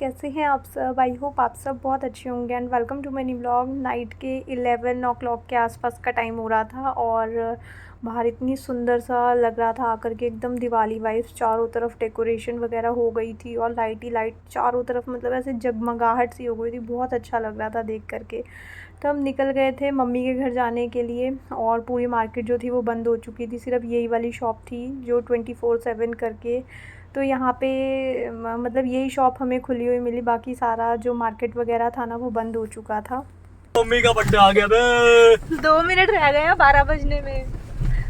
कैसे हैं आप सब। आई होप आप सब बहुत अच्छे होंगे and welcome to my new vlog. Night के 11 o'clock के आसपास का टाइम हो रहा था और बाहर इतनी सुंदर सा लग रहा था आकर के, एकदम दिवाली वाइब्स, चारों तरफ डेकोरेशन वगैरह हो गई थी और लाइट ही लाइट चारों तरफ, मतलब ऐसे जगमगाहट सी हो गई थी। बहुत अच्छा लग रहा था देख करके। तो हम निकल गए थे मम्मी के घर जाने के लिए और पूरी मार्केट जो थी वो बंद हो चुकी थी। सिर्फ यही वाली शॉप थी जो 24/7 करके, तो यहाँ पे मतलब यही शॉप हमें खुली हुई मिली। बाकी सारा जो मार्केट वगैरह था ना वो बंद हो चुका था। मम्मी का बर्थडे आ गया बे। 2 मिनट रह गए हैं 12 बजने में,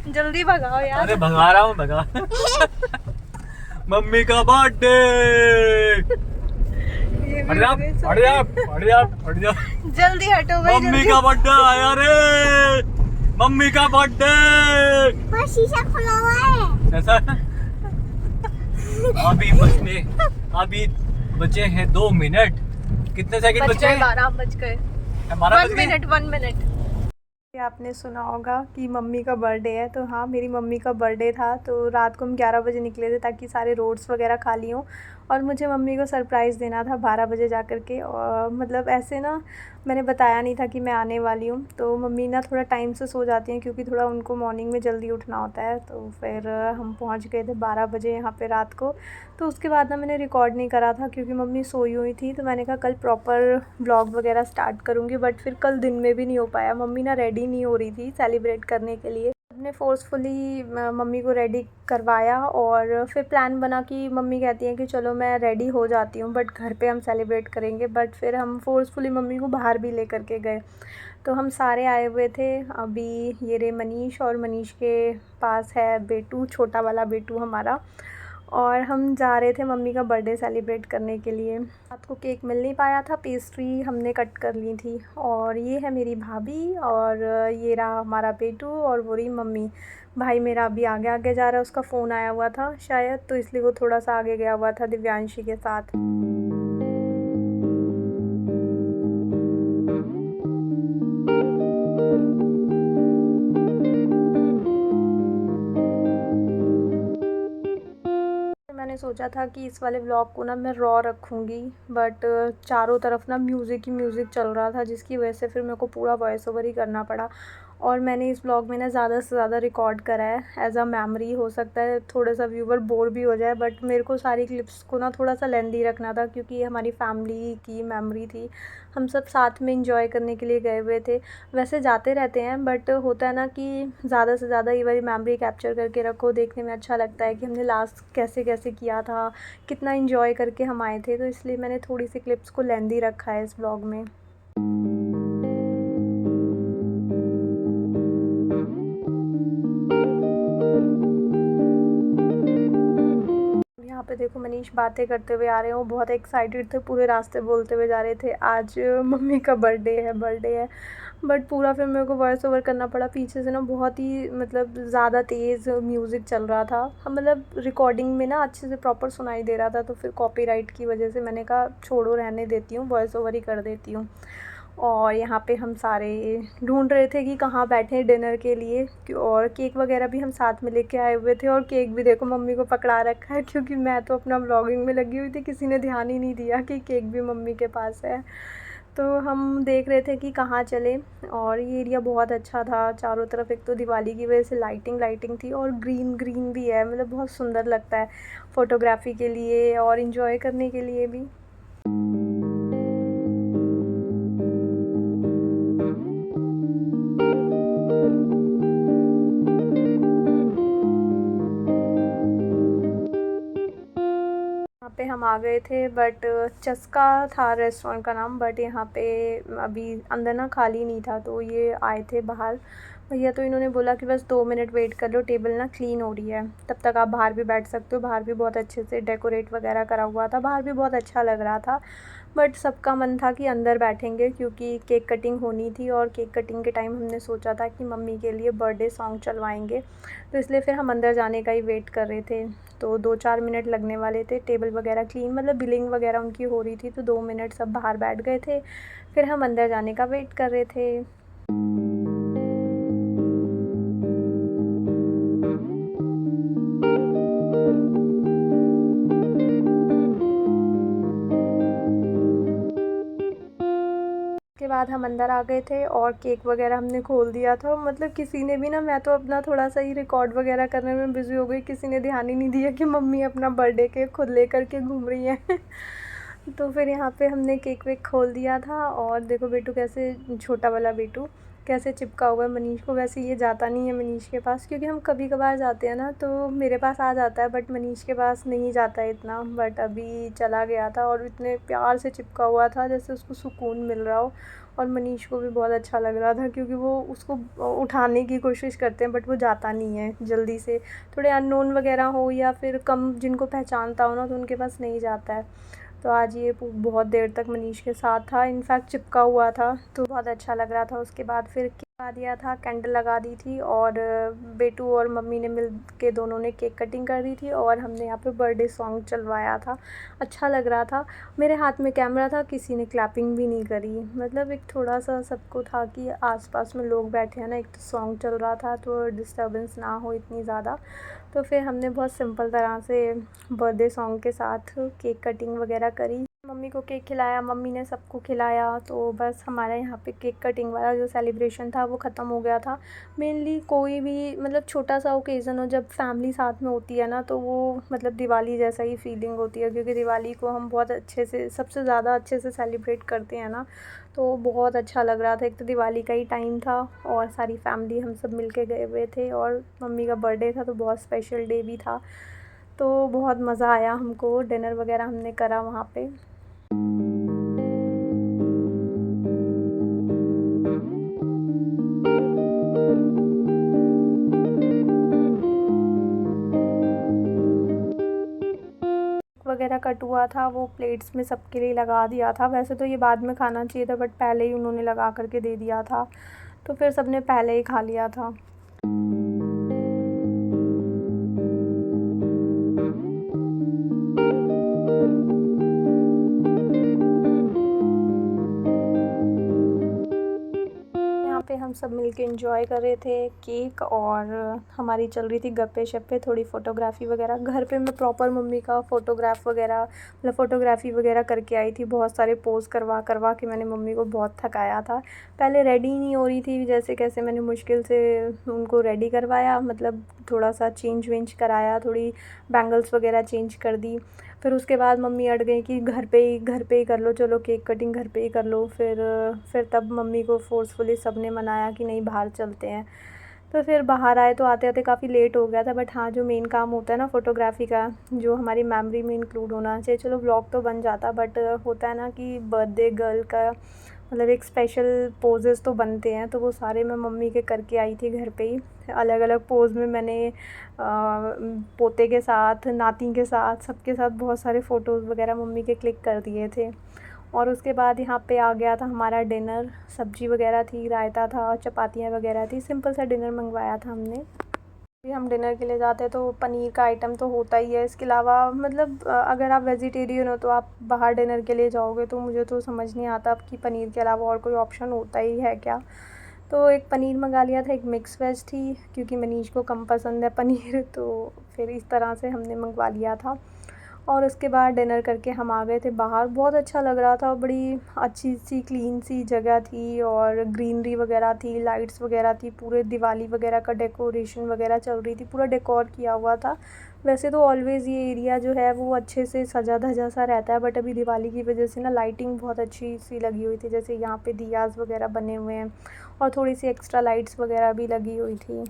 जल्दी भगाओ यार। अरे भगा रहा हूँ भगा। मम्मी का बर्थडे। हट जा हट जा हट जा हट जा। जल्दी हटो भाई, मम्मी का बर्थडे आया रे। मम्मी का बर्थडे। शीशा खुला हुआ है। ऐसा अभी बचे हैं 2 मिनट। कितने सेकंड बचे हैं? 12 बज गए। 12 बज 1 गए। Minute 1 minute. आपने सुना होगा कि मम्मी का बर्थडे है, तो हाँ मेरी मम्मी का बर्थडे था। तो रात को हम 11 बजे निकले थे ताकि सारे रोड्स वगैरह खाली हों और मुझे मम्मी को सरप्राइज़ देना था 12 बजे जा कर के। और मतलब ऐसे ना, मैंने बताया नहीं था कि मैं आने वाली हूँ। तो मम्मी ना थोड़ा टाइम से सो जाती हैं क्योंकि थोड़ा उनको मॉर्निंग में जल्दी उठना होता है। तो फिर हम पहुँच गए थे 12 बजे यहाँ पे रात को। तो उसके बाद ना मैंने रिकॉर्ड नहीं करा था क्योंकि मम्मी सोई हुई थी। तो मैंने कहा कल प्रॉपर ब्लॉग वगैरह स्टार्ट करूँगी, बट फिर कल दिन में भी नहीं हो पाया। मम्मी ना रेडी नहीं हो रही थी सेलिब्रेट करने के लिए। हमने फोर्सफुली मम्मी को रेडी करवाया और फिर प्लान बना कि मम्मी कहती हैं कि चलो मैं रेडी हो जाती हूँ बट घर पे हम सेलिब्रेट करेंगे। बट फिर हम फोर्सफुली मम्मी को बाहर भी ले करके गए। तो हम सारे आए हुए थे। अभी ये रे मनीष, और मनीष के पास है बेटू, छोटा वाला बेटू हमारा। और हम जा रहे थे मम्मी का बर्थडे सेलिब्रेट करने के लिए। रात को केक मिल नहीं पाया था, पेस्ट्री हमने कट कर ली थी। और ये है मेरी भाभी और ये रहा हमारा बेटू और वो रही मम्मी। भाई मेरा अभी आगे आगे जा रहा है, उसका फ़ोन आया हुआ था शायद, तो इसलिए वो थोड़ा सा आगे गया हुआ था दिव्यांशी के साथ। मैंने सोचा था कि इस वाले व्लॉग को ना मैं रॉ रखूँगी, बट चारों तरफ ना म्यूज़िक ही म्यूज़िक चल रहा था जिसकी वजह से फिर मेरे को पूरा वॉइस ओवर ही करना पड़ा। और मैंने इस व्लॉग में ना ज़्यादा से ज़्यादा रिकॉर्ड करा है एज़ अ मेमोरी। हो सकता है थोड़ा सा व्यूवर बोर भी हो जाए, बट मेरे को सारी क्लिप्स को ना थोड़ा सा लेंदी रखना था क्योंकि ये हमारी फैमिली की मेमोरी थी। हम सब साथ में इंजॉय करने के लिए गए हुए थे। वैसे जाते रहते हैं बट होता है ना कि ज़्यादा से ज़्यादा ये वाली मेमोरी कैप्चर करके रखो, देखने में अच्छा लगता है कि हमने लास्ट कैसे कैसे किया था, कितना इंजॉय करके हम आए थे। तो इसलिए मैंने थोड़ी सी क्लिप्स को लेंदी रखा है इस व्लॉग में। यहाँ पे देखो मनीष बातें करते हुए आ रहे हैं, वो बहुत एक्साइटेड थे, पूरे रास्ते बोलते हुए जा रहे थे आज मम्मी का बर्थडे है बर्थडे है। बट पूरा फिर मेरे को वॉइस ओवर करना पड़ा। पीछे से ना बहुत ही मतलब ज़्यादा तेज़ म्यूज़िक चल रहा था। हम मतलब रिकॉर्डिंग में ना अच्छे से प्रॉपर सुनाई दे रहा था, तो फिर कॉपीराइट की वजह से मैंने कहा छोड़ो, रहने देती हूँ, वॉइस ओवर ही कर देती हूँ। और यहाँ पे हम सारे ढूंढ रहे थे कि कहाँ बैठें डिनर के लिए, और केक वगैरह भी हम साथ में लेके आए हुए थे। और केक भी देखो मम्मी को पकड़ा रखा है क्योंकि मैं तो अपना व्लॉगिंग में लगी हुई थी, किसी ने ध्यान ही नहीं दिया कि केक भी मम्मी के पास है। तो हम देख रहे थे कि कहाँ चलें। और ये एरिया बहुत अच्छा था चारों तरफ, एक तो दिवाली की वजह से लाइटिंग लाइटिंग थी और ग्रीन ग्रीन भी है, मतलब बहुत सुंदर लगता है फ़ोटोग्राफ़ी के लिए और इन्जॉय करने के लिए भी। यहाँ पे हम आ गए थे, बट चस्का था रेस्टोरेंट का नाम, बट यहाँ पे अभी अंदर ना खाली नहीं था। तो ये आए थे बाहर भैया, तो इन्होंने बोला कि बस 2 मिनट वेट कर लो, टेबल ना क्लीन हो रही है, तब तक आप बाहर भी बैठ सकते हो। बाहर भी बहुत अच्छे से डेकोरेट वगैरह करा हुआ था, बाहर भी बहुत अच्छा लग रहा था। बट सबका मन था कि अंदर बैठेंगे क्योंकि केक कटिंग होनी थी। और केक कटिंग के टाइम हमने सोचा था कि मम्मी के लिए बर्थडे सॉन्ग चलवाएंगे, तो इसलिए फिर हम अंदर जाने का ही वेट कर रहे थे। तो 2-4 मिनट लगने वाले थे, टेबल वगैरह क्लीन मतलब बिलिंग वगैरह उनकी हो रही थी, तो 2 मिनट सब बाहर बैठ गए थे। फिर हम अंदर जाने का वेट कर रहे थे। उसके बाद हम अंदर आ गए थे और केक वगैरह हमने खोल दिया था। मतलब किसी ने भी ना, मैं तो अपना थोड़ा सा ही रिकॉर्ड वगैरह करने में बिज़ी हो गई, किसी ने ध्यान ही नहीं दिया कि मम्मी अपना बर्थडे केक खुद ले करके घूम रही है। तो फिर यहाँ पे हमने केक वेक खोल दिया था और देखो बेटू कैसे, छोटा वाला बेटू कैसे चिपका हुआ है मनीष को। वैसे ये जाता नहीं है मनीष के पास, क्योंकि हम कभी कभार जाते हैं ना तो मेरे पास आ जाता है, बट मनीष के पास नहीं जाता है इतना। बट अभी चला गया था और इतने प्यार से चिपका हुआ था जैसे उसको सुकून मिल रहा हो। और मनीष को भी बहुत अच्छा लग रहा था, क्योंकि वो उसको उठाने की कोशिश करते हैं बट वो जाता नहीं है जल्दी से। थोड़े अननोन वगैरह हो या फिर कम जिनको पहचानता हो ना, तो उनके पास नहीं जाता है। तो आज ये बहुत देर तक मनीष के साथ था, इनफैक्ट चिपका हुआ था, तो बहुत अच्छा लग रहा था। उसके बाद फिर केक लगा दिया था, कैंडल लगा दी थी और बेटू और मम्मी ने मिल के दोनों ने केक कटिंग कर दी थी और हमने यहाँ पे बर्थडे सॉन्ग चलवाया था। अच्छा लग रहा था। मेरे हाथ में कैमरा था, किसी ने क्लैपिंग भी नहीं करी। मतलब एक थोड़ा सा सबको था कि आसपास में लोग बैठे हैं ना, एक तो सॉन्ग चल रहा था तो डिस्टर्बेंस ना हो इतनी ज़्यादा। तो फिर हमने बहुत सिंपल तरह से बर्थडे सॉन्ग के साथ केक कटिंग वगैरह करी। मम्मी को केक खिलाया, मम्मी ने सबको खिलाया। तो बस हमारे यहाँ पे केक कटिंग वाला जो सेलिब्रेशन था वो ख़त्म हो गया था। मेनली कोई भी मतलब छोटा सा ओकेज़न हो, जब फैमिली साथ में होती है ना, तो वो मतलब दिवाली जैसा ही फीलिंग होती है, क्योंकि दिवाली को हम बहुत अच्छे से, सबसे ज़्यादा अच्छे से सेलिब्रेट करते हैं ना। तो बहुत अच्छा लग रहा था। एक तो दिवाली का ही टाइम था और सारी फैमिली हम सब मिल के गए हुए थे और मम्मी का बर्थडे था तो बहुत स्पेशल डे भी था। तो बहुत मज़ा आया हमको, डिनर वगैरह हमने करा वहाँ पे। वगैरह कट हुआ था वो प्लेट्स में सबके लिए लगा दिया था। वैसे तो ये बाद में खाना चाहिए था, बट पहले ही उन्होंने लगा करके दे दिया था, तो फिर सबने पहले ही खा लिया था। यहाँ पे हम सब मिलके एंजॉय कर रहे थे केक, और हमारी चल रही थी गप्पे शप्पे, थोड़ी फ़ोटोग्राफ़ी वगैरह। घर पे मैं प्रॉपर मम्मी का फ़ोटोग्राफ़ वगैरह मतलब फ़ोटोग्राफ़ी वगैरह करके आई थी। बहुत सारे पोज़ करवा करवा के मैंने मम्मी को बहुत थकाया था। पहले रेडी ही नहीं हो रही थी, जैसे कैसे मैंने मुश्किल से उनको रेडी करवाया, मतलब थोड़ा सा चेंज वेंज कराया, थोड़ी बैंगल्स वगैरह चेंज कर दी। फिर उसके बाद मम्मी अड़ गई कि घर पे ही कर लो, चलो केक कटिंग घर पे ही कर लो। फिर तब मम्मी को फ़ोर्सफुली सब ने मनाया कि नहीं बाहर चलते हैं। तो फिर बाहर आए तो आते आते काफ़ी लेट हो गया था। बट हाँ, जो मेन काम होता है ना फ़ोटोग्राफ़ी का, जो हमारी मेमोरी में इंक्लूड होना चाहिए, चलो व्लॉग तो बन जाता, बट होता है ना कि बर्थडे गर्ल का मतलब एक स्पेशल पोजेस तो बनते हैं, तो वो सारे मैं मम्मी के करके आई थी घर पे ही। अलग अलग पोज़ में मैंने पोते के साथ, नाती के साथ, सबके साथ बहुत सारे फ़ोटोज़ वगैरह मम्मी के क्लिक कर दिए थे। और उसके बाद यहाँ पे आ गया था हमारा डिनर। सब्ज़ी वगैरह थी, रायता था, चपातियाँ वगैरह थी, सिंपल सा डिनर मंगवाया था हमने। भी हम डिनर के लिए जाते हैं तो पनीर का आइटम तो होता ही है। इसके अलावा मतलब अगर आप वेजिटेरियन हो तो आप बाहर डिनर के लिए जाओगे तो मुझे तो समझ नहीं आता कि पनीर के अलावा और कोई ऑप्शन होता ही है क्या। तो एक पनीर मंगा लिया था, एक मिक्स वेज थी, क्योंकि मनीष को कम पसंद है पनीर, तो फिर इस तरह से हमने मंगवा लिया था। और उसके बाद डिनर करके हम आ गए थे बाहर। बहुत अच्छा लग रहा था, बड़ी अच्छी सी क्लीन सी जगह थी और ग्रीनरी वगैरह थी, लाइट्स वगैरह थी, पूरे दिवाली वगैरह का डेकोरेशन वगैरह चल रही थी, पूरा डेकोर किया हुआ था। वैसे तो ऑलवेज़ ये एरिया जो है वो अच्छे से सजा धजा सा रहता है, बट अभी दिवाली की वजह से ना लाइटिंग बहुत अच्छी सी लगी हुई थी। जैसे यहाँ पे दियाज़ वगैरह बने हुए हैं और थोड़ी सी एक्स्ट्रा लाइट्स वगैरह भी लगी हुई थी।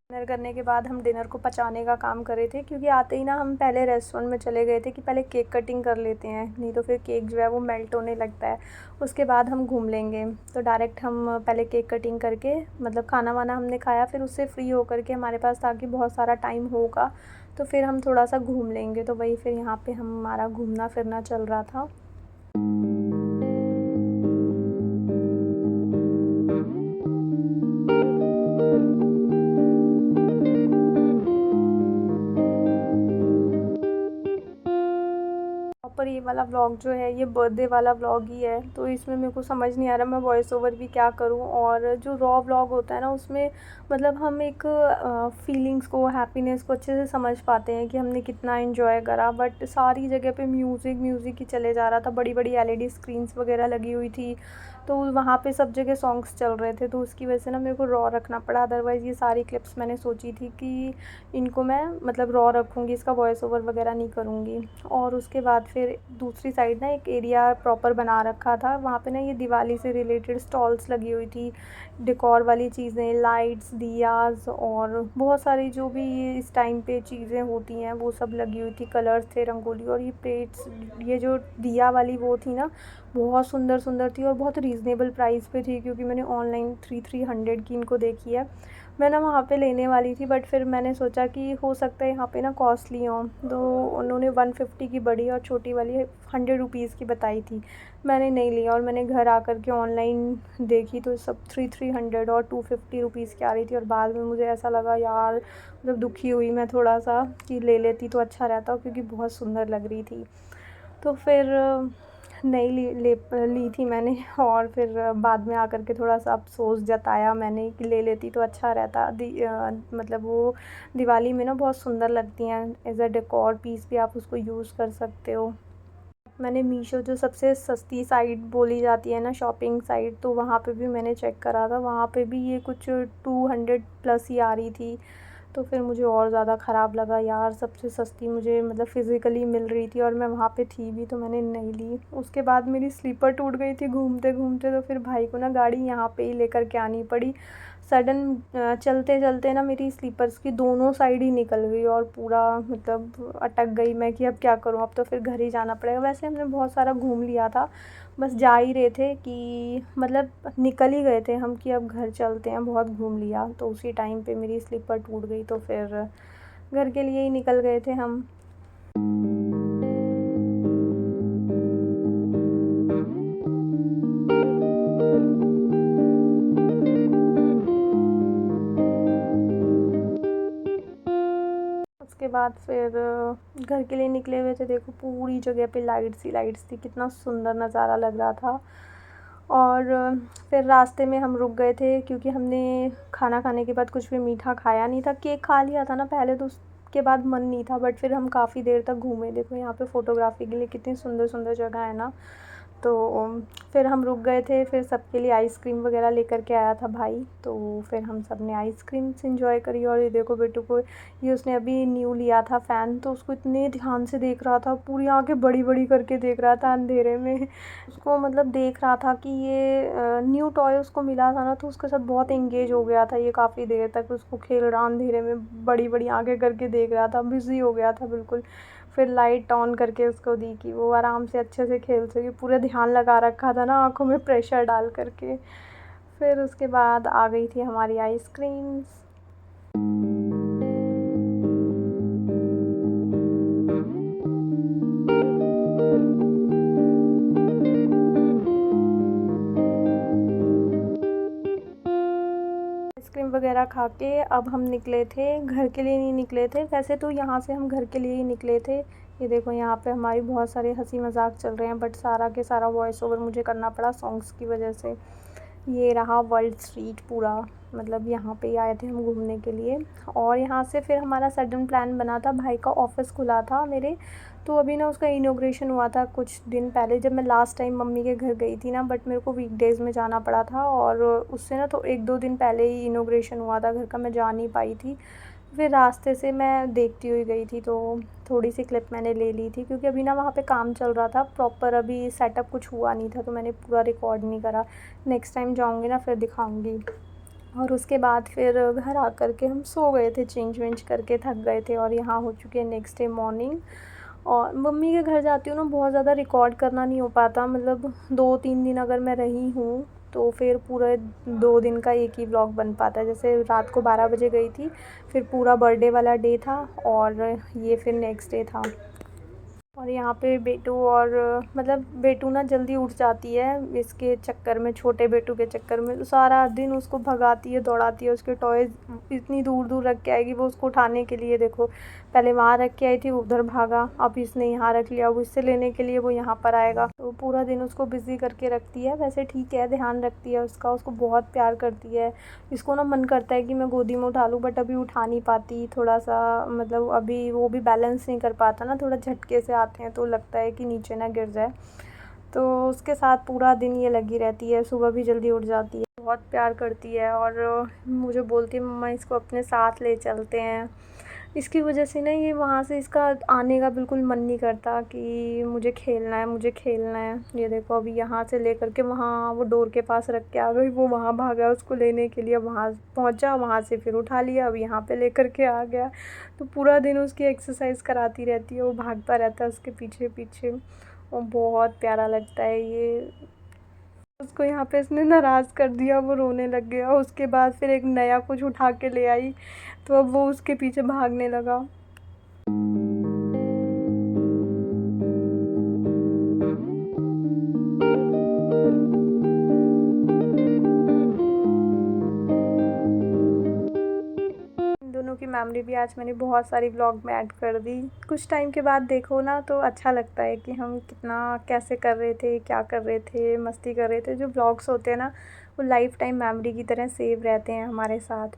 डिनर करने के बाद हम डिनर को पचाने का काम कर रहे थे, क्योंकि आते ही ना हम पहले रेस्टोरेंट में चले गए थे कि पहले केक कटिंग कर लेते हैं, नहीं तो फिर केक जो है वो मेल्ट होने लगता है, उसके बाद हम घूम लेंगे। तो डायरेक्ट हम पहले केक कटिंग करके मतलब खाना वाना हमने खाया, फिर उससे फ्री होकर के हमारे पास ताकि बहुत सारा टाइम होगा तो फिर हम थोड़ा सा घूम लेंगे। तो वही फिर यहाँ पे हमारा घूमना फिरना चल रहा था। प्रॉपर ये वाला व्लॉग जो है ये बर्थडे वाला व्लॉग ही है, तो इसमें मेरे को समझ नहीं आ रहा मैं वॉइस ओवर भी क्या करूं। और जो रॉ व्लॉग होता है ना उसमें मतलब हम एक फीलिंग्स को, हैप्पीनेस को अच्छे से समझ पाते हैं कि हमने कितना एंजॉय करा। बट सारी जगह पे म्यूज़िक ही चले जा रहा था, बड़ी बड़ी एलईडी स्क्रीन्स वगैरह लगी हुई थी, तो वहाँ पे सब जगह सॉन्ग्स चल रहे थे, तो उसकी वजह से ना मेरे को रॉ रखना पड़ा। अदरवाइज़ ये सारी क्लिप्स मैंने सोची थी कि इनको मैं मतलब रॉ रखूँगी, इसका वॉइस ओवर वगैरह नहीं करूँगी। और उसके बाद फिर दूसरी साइड ना एक एरिया प्रॉपर बना रखा था, वहाँ पे ना ये दिवाली से रिलेटेड स्टॉल्स लगी हुई थी, डेकोर वाली चीज़ें, लाइट्स, दियाज़ और बहुत सारी जो भी ये इस टाइम पे चीज़ें होती हैं वो सब लगी हुई थी। कलर्स थे, रंगोली, और ये प्लेट्स, ये जो दिया वाली वो थी ना बहुत सुंदर थी और बहुत रीज़नेबल प्राइस पे थी, क्योंकि मैंने ऑनलाइन 300 की इनको देखी है। मैं ना वहाँ पे लेने वाली थी, बट फिर मैंने सोचा कि हो सकता है यहाँ पे ना कॉस्टली हो, तो उन्होंने 150 की बड़ी और छोटी वाली 100 रुपीज़ की बताई थी। मैंने नहीं लिया और मैंने घर आकर के ऑनलाइन देखी तो सब 300 और 250 रुपीज़ की आ रही थी। और बाद में मुझे ऐसा लगा यार, मतलब दुखी हुई मैं थोड़ा सा कि ले लेती तो अच्छा रहता, क्योंकि बहुत सुंदर लग रही थी। तो फिर नहीं ली थी मैंने। और फिर बाद में आकर के थोड़ा सा अफ़सोस जताया मैंने कि ले लेती तो अच्छा रहता। मतलब वो दिवाली में ना बहुत सुंदर लगती हैं, एज़ अ डेकोर पीस भी आप उसको यूज़ कर सकते हो। मैंने मीशो, जो सबसे सस्ती साइट बोली जाती है ना शॉपिंग साइट, तो वहाँ पे भी मैंने चेक करा था, वहाँ पे भी ये कुछ 200 प्लस ही आ रही थी। तो फिर मुझे और ज़्यादा ख़राब लगा यार, सबसे सस्ती मुझे मतलब फ़िज़िकली मिल रही थी और मैं वहाँ पे थी भी, तो मैंने नहीं ली। उसके बाद मेरी स्लीपर टूट गई थी घूमते घूमते, तो फिर भाई को ना गाड़ी यहाँ पे ही लेकर के आनी पड़ी। सडन चलते चलते ना मेरी स्लीपर्स की दोनों साइड ही निकल गई और पूरा मतलब अटक गई मैं कि अब क्या करूँ, अब तो फिर घर ही जाना पड़ेगा। वैसे हमने बहुत सारा घूम लिया था, बस जा ही रहे थे कि मतलब निकल ही गए थे हम कि अब घर चलते हैं, बहुत घूम लिया। तो उसी टाइम पे मेरी स्लीपर टूट गई, तो फिर घर के लिए ही निकल गए थे हम। उसके बाद फिर घर के लिए निकले हुए थे। देखो पूरी जगह पे लाइट्स थी, कितना सुंदर नज़ारा लग रहा था। और फिर रास्ते में हम रुक गए थे, क्योंकि हमने खाना खाने के बाद कुछ भी मीठा खाया नहीं था। केक खा लिया था ना पहले, तो उसके बाद मन नहीं था, बट फिर हम काफ़ी देर तक घूमे। देखो यहाँ पे फ़ोटोग्राफी के लिए कितनी सुंदर सुंदर जगह है ना। तो फिर हम रुक गए थे, फिर सबके लिए आइसक्रीम वगैरह लेकर के आया था भाई, तो फिर हम सब ने आइसक्रीम्स एंजॉय करी। और ये देखो बेटू को, ये उसने अभी न्यू लिया था फ़ैन, तो उसको इतने ध्यान से देख रहा था, पूरी आंखें बड़ी बड़ी करके देख रहा था अंधेरे में। उसको मतलब देख रहा था कि ये न्यू टॉय उसको मिला था ना, तो उसके साथ बहुत एंगेज हो गया था। ये काफ़ी देर तक उसको खेल रहा, अंधेरे में बड़ी बड़ी आंखें करके देख रहा था, बिज़ी हो गया था बिल्कुल। फिर लाइट ऑन करके उसको दी कि वो आराम से अच्छे से खेल सके, पूरा ध्यान लगा रखा था ना आँखों में प्रेशर डाल करके। फिर उसके बाद आ गई थी हमारी आइसक्रीम्स। आइसक्रीम वगैरह खा के अब हम निकले थे, घर के लिए नहीं निकले थे, वैसे तो यहाँ से हम घर के लिए ही निकले थे। ये देखो यहाँ पे हमारी बहुत सारे हंसी मजाक चल रहे हैं, बट सारा के सारा वॉइस ओवर मुझे करना पड़ा सॉन्ग्स की वजह से। ये रहा वर्ल्ड स्ट्रीट पूरा, मतलब यहाँ पे ही आए थे हम घूमने के लिए। और यहाँ से फिर हमारा सडन प्लान बना था, भाई का ऑफ़िस खुला था मेरे, तो अभी ना उसका इनॉग्रेशन हुआ था कुछ दिन पहले, जब मैं लास्ट टाइम मम्मी के घर गई थी ना, बट मेरे को वीकडेज़ में जाना पड़ा था, और उससे ना तो 1-2 दिन पहले ही इनॉग्रेशन हुआ था घर का, मैं जा नहीं पाई थी। फिर रास्ते से मैं देखती हुई गई थी, तो थोड़ी सी क्लिप मैंने ले ली थी, क्योंकि अभी ना वहाँ पे काम चल रहा था प्रॉपर, अभी सेटअप कुछ हुआ नहीं था, तो मैंने पूरा रिकॉर्ड नहीं करा। नेक्स्ट टाइम जाऊँगी ना फिर दिखाऊँगी। और उसके बाद फिर घर आकर के हम सो गए थे, चेंज वेंज करके थक गए थे, और यहाँ हो चुकी है नेक्स्ट डे मॉर्निंग। और मम्मी के घर जाती हूँ ना, बहुत ज़्यादा रिकॉर्ड करना नहीं हो पाता, मतलब 2-3 दिन अगर मैं रही हूँ तो फिर पूरे 2 दिन का एक ही व्लॉग बन पाता है। जैसे रात को 12 बजे गई थी, फिर पूरा बर्थडे वाला डे था, और ये फिर नेक्स्ट डे था। और यहाँ पे बेटू, और मतलब बेटू ना जल्दी उठ जाती है इसके चक्कर में, छोटे बेटू के चक्कर में, तो सारा दिन उसको भगाती है, दौड़ाती है, उसके टॉयज़ इतनी दूर दूर रख के आएगी वो उसको उठाने के लिए। देखो पहले वहाँ रख के आई थी, उधर भागा, अब इसने यहाँ रख लिया, अब इससे लेने के लिए वो यहाँ पर आएगा। तो पूरा दिन उसको बिज़ी करके रखती है। वैसे ठीक है, ध्यान रखती है उसको बहुत प्यार करती है। इसको ना मन करता है कि मैं गोदी में उठा लूँ, बट अभी उठा नहीं पाती, थोड़ा सा मतलब अभी वो भी बैलेंस नहीं कर पाता ना, थोड़ा झटके से आते हैं तो लगता है कि नीचे ना गिर जाए। तो उसके साथ पूरा दिन ये लगी रहती है, सुबह भी जल्दी उठ जाती है, बहुत प्यार करती है और मुझे बोलती है मम्मा इसको अपने साथ ले चलते हैं। इसकी वजह से ना ये वहाँ से इसका आने का बिल्कुल मन नहीं करता कि मुझे खेलना है, मुझे खेलना है। ये देखो अभी यहाँ से लेकर के वहाँ वो डोर के पास रख के आ गई, वो वहाँ भागा उसको लेने के लिए, वहाँ पहुँचा, वहाँ से फिर उठा लिया, अब यहाँ पे लेकर के आ गया। तो पूरा दिन उसकी एक्सरसाइज कराती रहती है, वो भागता रहता है उसके पीछे पीछे, वो बहुत प्यारा लगता है ये। उसको यहाँ पे इसने नाराज़ कर दिया, वो रोने लग गया। उसके बाद फिर एक नया कुछ उठा के ले आई, तो अब वो उसके पीछे भागने लगा। इन दोनों की मेमोरी भी आज मैंने बहुत सारी व्लॉग में ऐड कर दी। कुछ टाइम के बाद देखो ना तो अच्छा लगता है कि हम कितना कैसे कर रहे थे, क्या कर रहे थे, मस्ती कर रहे थे। जो व्लॉग्स होते हैं ना वो लाइफ टाइम मेमोरी की तरह सेव रहते हैं हमारे साथ।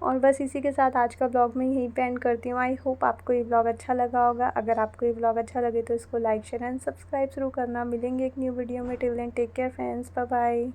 और बस इसी के साथ आज का व्लॉग मैं यहीं पे एंड करती हूँ। आई होप आपको ये व्लॉग अच्छा लगा होगा। अगर आपको ये व्लॉग अच्छा लगे तो इसको लाइक शेयर एंड सब्सक्राइब ज़रूर करना। मिलेंगे एक न्यू वीडियो में। Till then take care friends, bye bye.